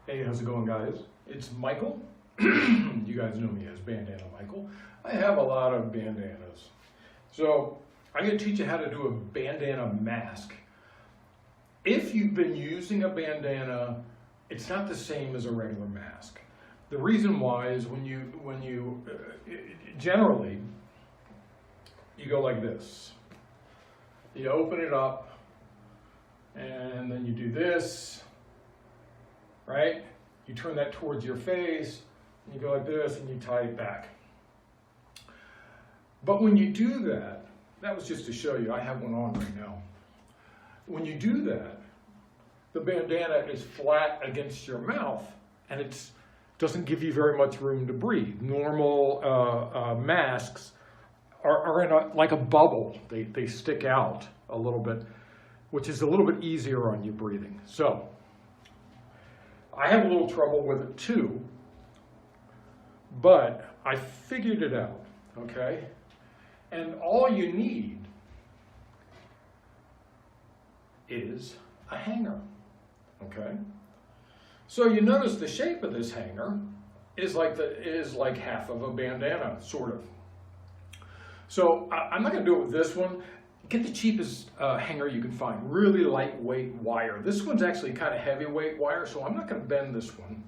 Hey, how's it going, guys? It's Michael. You guys know me as Bandana Michael. I have a lot of bandanas. So I'm going to teach you how to do a bandana mask. If you've been using a bandana, it's not the same as a regular mask. The reason why is when you generally, you go like this. You open it up, and then you do this. Right? You turn that towards your face, and you go like this, and you tie it back. But when you do that, that was just to show you, I have one on right now. When you do that, the bandana is flat against your mouth, and it doesn't give you very much room to breathe. Normal masks are in like a bubble. They stick out a little bit, which is a little bit easier on you breathing. So, I have a little trouble with it too, but I figured it out, okay? And all you need is a hanger, okay? So you notice the shape of this hanger is like half of a bandana, sort of. So I'm not gonna do it with this one. Get the cheapest hanger you can find, really lightweight wire. This one's actually kind of heavyweight wire, so I'm not going to bend this one.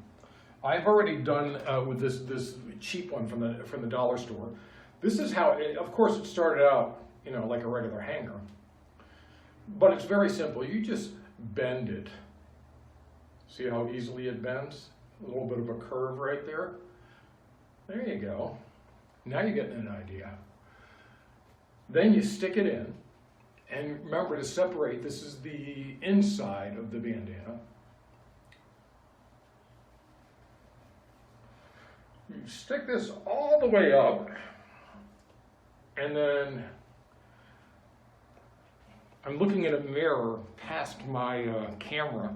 I've already done with this cheap one from the dollar store. This is how, of course, it started out, like a regular hanger, but it's very simple. You just bend it. See how easily it bends? A little bit of a curve right there. There you go. Now you're getting an idea. Then you stick it in. And remember to separate, this is the inside of the bandana. You stick this all the way up, and then I'm looking at a mirror past my camera.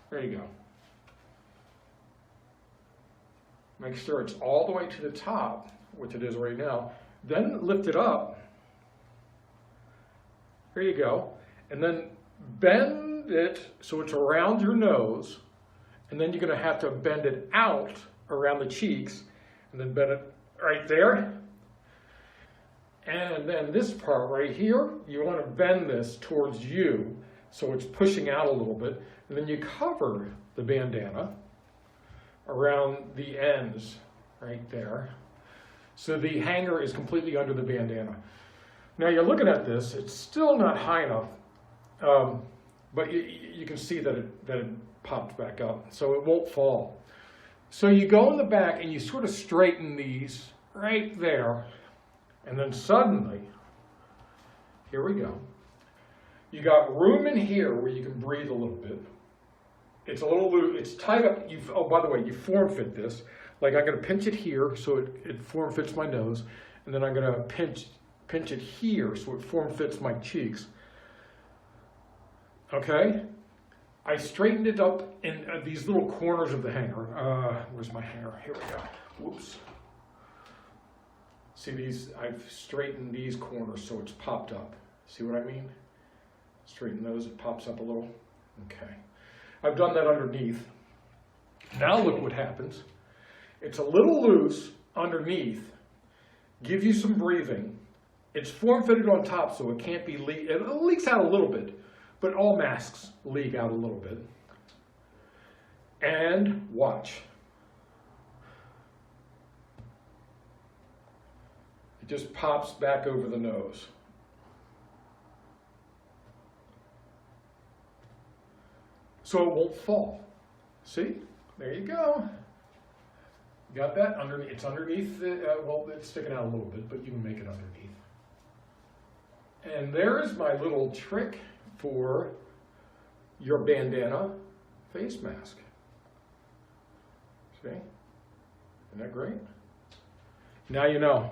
There you go. Make sure it's all the way to the top, which it is right now. Then lift it up. There you go. And then bend it so it's around your nose, and then you're going to have to bend it out around the cheeks, and then bend it right there. And then this part right here, you want to bend this towards you so it's pushing out a little bit, and then you cover the bandana around the ends right there. So the hanger is completely under the bandana. Now you're looking at this, it's still not high enough, but you can see that it popped back up, so it won't fall. So you go in the back and you sort of straighten these right there, and then suddenly, here we go. You got room in here where you can breathe a little bit. It's a little loose, it's tied up. Oh, by the way, you form fit this. Like I'm gonna pinch it here so it form fits my nose, and then I'm gonna pinch it here so it form fits my cheeks. Okay? I straightened it up in these little corners of the hanger. Where's my hanger? Here we go. Whoops. See these? I've straightened these corners so it's popped up. See what I mean? Straighten those, it pops up a little. Okay. I've done that underneath. Now look what happens. It's a little loose underneath. Give you some breathing. It's form-fitted on top, so it can't be leaked. It leaks out a little bit, but all masks leak out a little bit. And watch. It just pops back over the nose. So it won't fall. See? There you go. Got that? Underneath. It's underneath. Well, it's sticking out a little bit, but you can make it underneath. And there's my little trick for your bandana face mask. See? Isn't that great? Now you know.